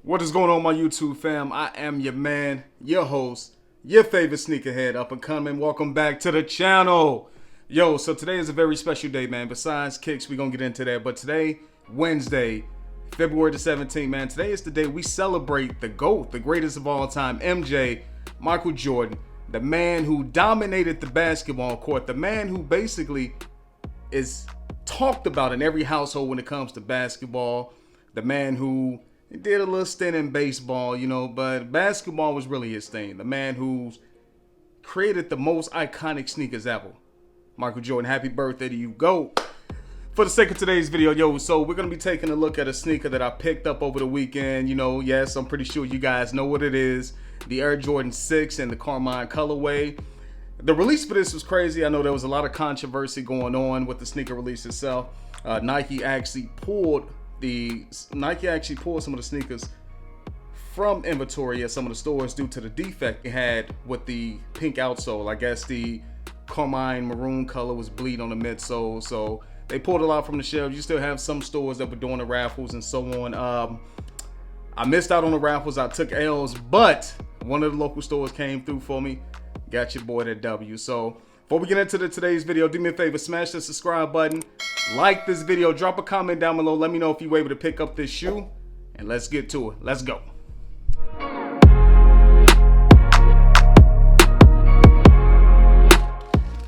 What is going on, my YouTube fam? I am your man, your host, your favorite sneakerhead, Upncoming. Welcome back to the channel. Yo, so today is a very special day, man. Besides kicks, we're going to get into that. But today, Wednesday, February the 17th, man. Today is the day we celebrate the GOAT, the greatest of all time, MJ, Michael Jordan. The man who dominated the basketball court. The man who basically is talked about in every household when it comes to basketball. The man who did a little stint in baseball, you know, but basketball was really his thing. The man who's created the most iconic sneakers ever. Michael Jordan, happy birthday to you, GOAT. For the sake of today's video, yo, so we're going to be taking a look at a sneaker that I picked up over the weekend. You know, yes, I'm pretty sure you guys know what it is. The Air Jordan 6 and the Carmine colorway. The release for this was crazy. I know there was a lot of controversy going on with the sneaker release itself. Nike actually pulled some of the sneakers from inventory at some of the stores due to the defect they had with the pink outsole. I guess the Carmine maroon color was bleed on the midsole, so they pulled a lot from the shelves. You still have some stores that were doing the raffles and so on. I missed out on the raffles. I took L's, but one of the local stores came through for me. Got your boy that W. So before we get into today's video, do me a favor, smash the subscribe button, like this video, drop a comment down below, let me know if you were able to pick up this shoe, and let's get to it. Let's go.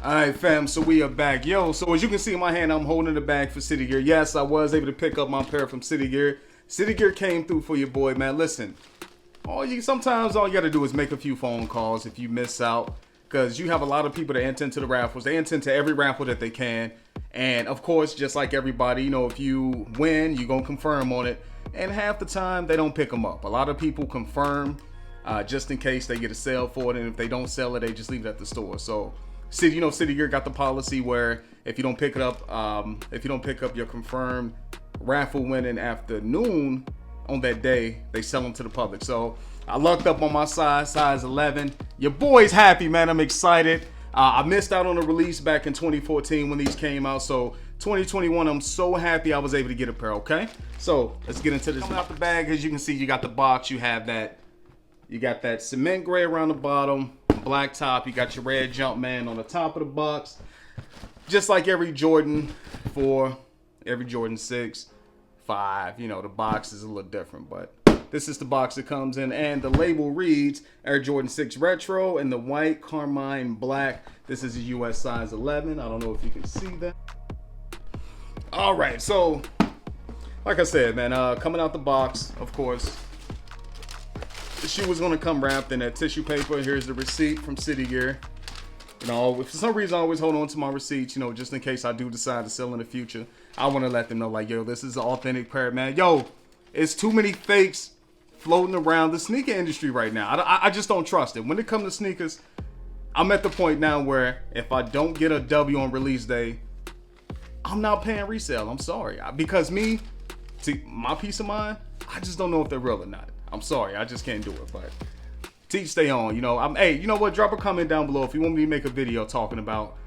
Alright fam, so we are back. Yo, so as you can see in my hand, I'm holding the bag for City Gear. Yes, I was able to pick up my pair from City Gear. City Gear came through for your boy, man. Listen, sometimes all you gotta do is make a few phone calls if you miss out, because you have a lot of people that enter into the raffles. They enter into every raffle that they can, and of course, just like everybody, you know, if you win, you're gonna confirm on it, and half the time they don't pick them up. A lot of people confirm just in case they get a sale for it, and if they don't sell it, they just leave it at the store. So City Gear got the policy where if you don't pick it up, your confirmed raffle winning afternoon on that day, they sell them to the public. So I lucked up on my size 11. Your boy's happy, man. I'm excited. I missed out on the release back in 2014 when these came out. So 2021, I'm so happy I was able to get a pair. Okay, so let's get into this. Coming out the bag, as you can see, you got the box. You got that cement gray around the bottom, black top. You got your red Jumpman on the top of the box, just like every Jordan 4, every Jordan 6, 5. You know, the box is a little different, but this is the box that comes in, and the label reads Air Jordan 6 Retro in the white Carmine black. This is a US size 11. I don't know if you can see that. All right, so like I said, man, coming out the box, of course, the shoe was gonna come wrapped in that tissue paper. Here's the receipt from City Gear. You know, for some reason I always hold on to my receipts, you know, just in case I do decide to sell in the future. I want to let them know, like, yo, this is an authentic pair, man. Yo, it's too many fakes floating around the sneaker industry right now. I just don't trust it. When it comes to sneakers, I'm at the point now where if I don't get a W on release day, I'm not paying resale. I'm sorry. Because my peace of mind, I just don't know if they're real or not. I'm sorry. I just can't do it. But teach stay on. You know, hey, you know what? Drop a comment down below if you want me to make a video talking about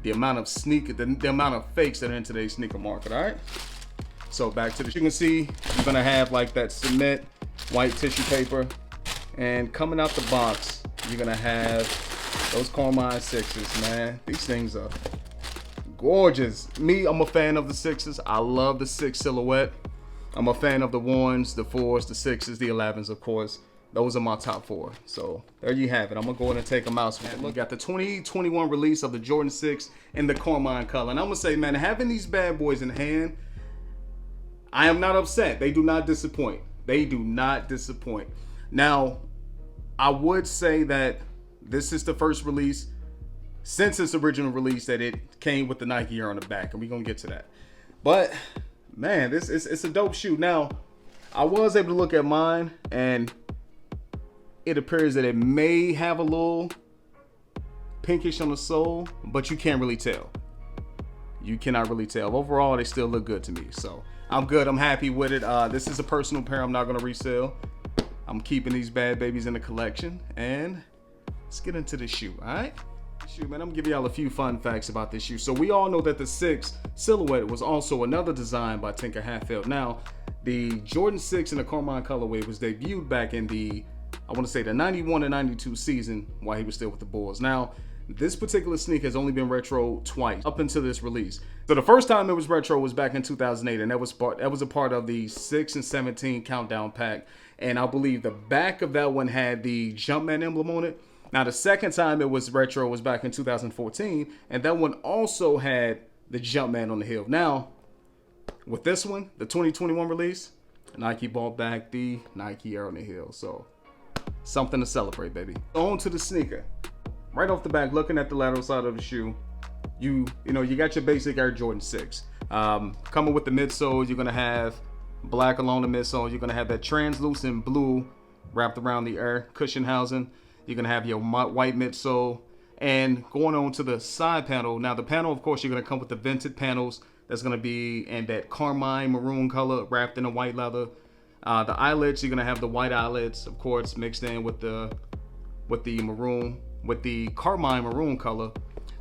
the amount of the amount of fakes that are in today's sneaker market. All right. So back to the, you can see you're gonna have like that cement white tissue paper, and coming out the box you're gonna have those Carmine 6s, man. These things are gorgeous. I'm a fan of the 6s. I love the 6 silhouette. I'm a fan of the 1s, the 4s, the 6s, the 11s, of course. Those are my top 4. So there you have it. I'm gonna go in and take them out. Man, look, got the 2021 release of the Jordan 6 in the Carmine color, and I'm gonna say, man, having these bad boys in hand, I am not upset. They do not disappoint. They do not disappoint. Now, I would say that this is the first release since its original release that it came with the Nike Air on the back, and we're gonna get to that. But man, it's a dope shoe. Now, I was able to look at mine, and it appears that it may have a little pinkish on the sole, but you can't really tell. You cannot really tell. Overall, they still look good to me. So I'm good. I'm happy with it. This is a personal pair. I'm not going to resell. I'm keeping these bad babies in the collection. And let's get into the shoe, all right? Shoe, man, I'm gonna give y'all a few fun facts about this shoe. So we all know that the 6 silhouette was also another design by Tinker Hatfield. Now, The Jordan 6 in the Carmine colorway was debuted back in the, I want to say the 91 and 92 season while he was still with the Bulls. Now, this particular sneaker has only been retro twice up until this release. So the first time it was retro was back in 2008, and that was a part of the 6 and 17 countdown pack. And I believe the back of that one had the Jumpman emblem on it. Now, the second time it was retro was back in 2014, and that one also had the Jumpman on the heel. Now, with this one, the 2021 release, Nike brought back the Nike Air on the heel. So, something to celebrate, baby. On to the sneaker. Right off the back, looking at the lateral side of the shoe, you got your basic Air Jordan 6. Coming with the midsole, you're gonna have black along the midsole. You're gonna have that translucent blue wrapped around the air cushion housing. You're gonna have your white midsole, and going on to the side panel. Now the panel, of course, you're gonna come with the vented panels. That's gonna be in that Carmine maroon color, wrapped in a white leather. The eyelets, you're gonna have the white eyelets, of course, mixed in with the maroon, with the Carmine maroon color.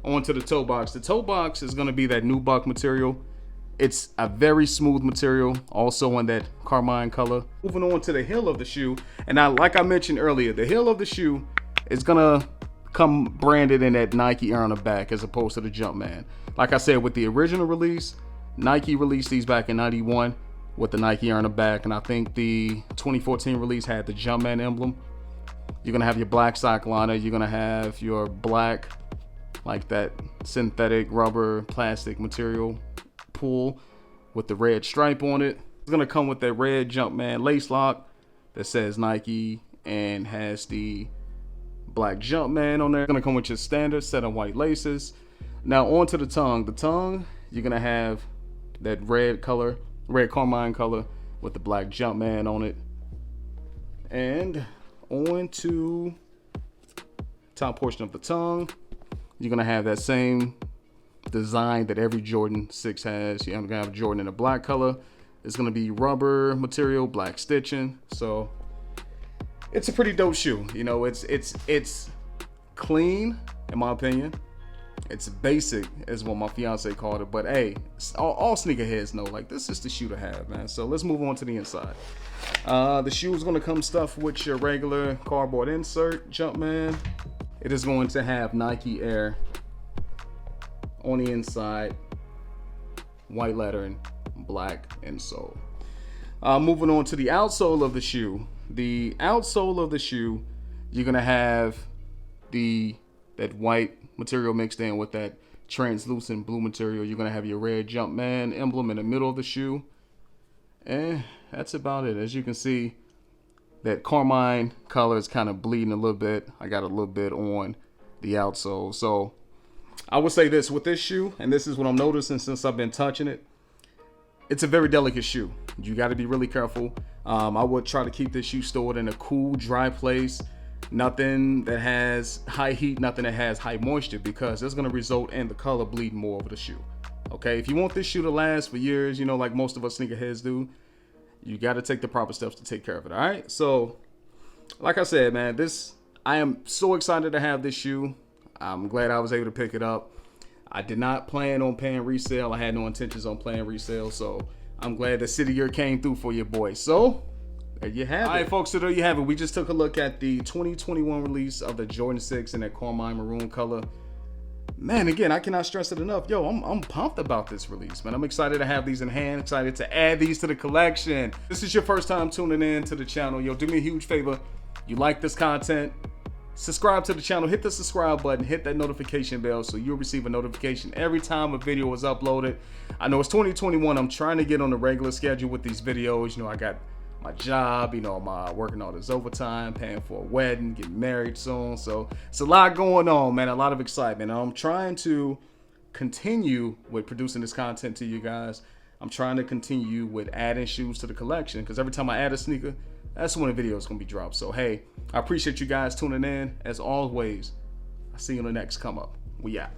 Onto the toe box. The toe box is gonna be that nubuck material. It's a very smooth material, also in that Carmine color. Moving on to the heel of the shoe, and now, like I mentioned earlier, the heel of the shoe is gonna come branded in that Nike Air on the back as opposed to the Jumpman. Like I said, with the original release, Nike released these back in 91 with the Nike Air on the back, and I think the 2014 release had the Jumpman emblem. You're gonna have your black sock liner, you're gonna have your black, like that synthetic rubber plastic material pull with the red stripe on it. It's gonna come with that red Jumpman lace lock that says Nike and has the black Jumpman on there. It's gonna come with your standard set of white laces. Now onto the tongue. The tongue, you're gonna have that red color, red Carmine color with the black Jumpman on it. And on to top portion of the tongue, you're gonna have that same design that every Jordan 6 has. You're gonna have Jordan in a black color. It's gonna be rubber material, black stitching. So it's a pretty dope shoe. You know, it's clean in my opinion. It's basic, is what my fiance called it. But hey, all sneakerheads know, like, this is the shoe to have, man. So let's move on to the inside. The shoe is gonna come stuffed with your regular cardboard insert, Jumpman. It is going to have Nike Air on the inside, white lettering, black insole. Moving on to the outsole of the shoe. The outsole of the shoe, you're gonna have that white material mixed in with that translucent blue material. You're gonna have your red Jumpman emblem in the middle of the shoe, and that's about it. As you can see, that Carmine color is kind of bleeding a little bit. I got a little bit on the outsole. So I would say this with this shoe, and this is what I'm noticing since I've been touching it. It's a very delicate shoe. You got to be really careful. I would try to keep this shoe stored in a cool, dry place. Nothing that has high heat, nothing that has high moisture, because it's going to result in the color bleeding more over the shoe. Okay, if you want this shoe to last for years, you know, like most of us sneakerheads do, you got to take the proper steps to take care of it. All right. So like I said, man, I am so excited to have this shoe. I'm glad I was able to pick it up. I did not plan on paying resale. I had no intentions on playing resale. So I'm glad that City Gear came through for your boy. So there you have it. All right, folks, so there you have it. We just took a look at the 2021 release of the Jordan 6 in that Carmine maroon color. Man, again, I cannot stress it enough. Yo, I'm pumped about this release, man. I'm excited to have these in hand, excited to add these to the collection. If this is your first time tuning in to the channel, yo, do me a huge favor. You like this content, subscribe to the channel, hit the subscribe button, hit that notification bell so you'll receive a notification every time a video is uploaded. I know it's 2021. I'm trying to get on a regular schedule with these videos. You know, I got my job, you know, I'm working all this overtime, paying for a wedding, getting married soon. So it's a lot going on, man, a lot of excitement. I'm trying to continue with producing this content to you guys. I'm trying to continue with adding shoes to the collection, because every time I add a sneaker, that's when a video is going to be dropped. So, hey, I appreciate you guys tuning in. As always, I'll see you on the next come up. We out.